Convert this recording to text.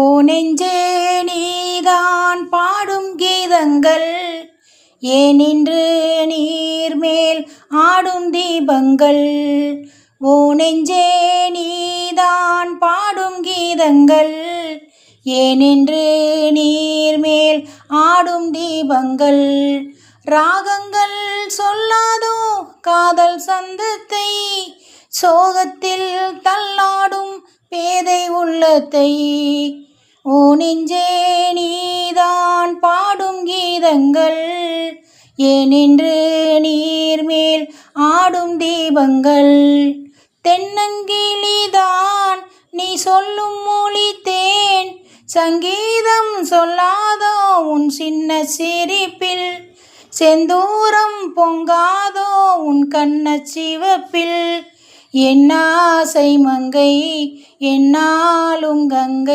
ஓ நெஞ்சே நீதான் பாடும் கீதங்கள் ஏனின்று நீர்மேல் ஆடும் தீபங்கள். ஓ நெஞ்சே நீதான் பாடும் கீதங்கள் ஏனின்று நீர்மேல் ஆடும் தீபங்கள். ராகங்கள் சொல்லாதோ காதல் சந்தத்தை சோகத்தில் தள்ளாடும் பேதை உள்ளத்தை. ஓ நெஞ்சே நீதான் பாடும் கீதங்கள் ஏனின்று நீர்மேல் ஆடும் தீபங்கள். தென்னங்கிளிதான் நீ சொல்லும் மொழி தேன் சங்கீதம் சொல்லாதோ உன் சின்ன சிரிப்பில். செந்தூரம் பொங்காதோ உன் கண்ண சிவப்பில். என் ஆசை மங்கை என்னாலும் கங்கை.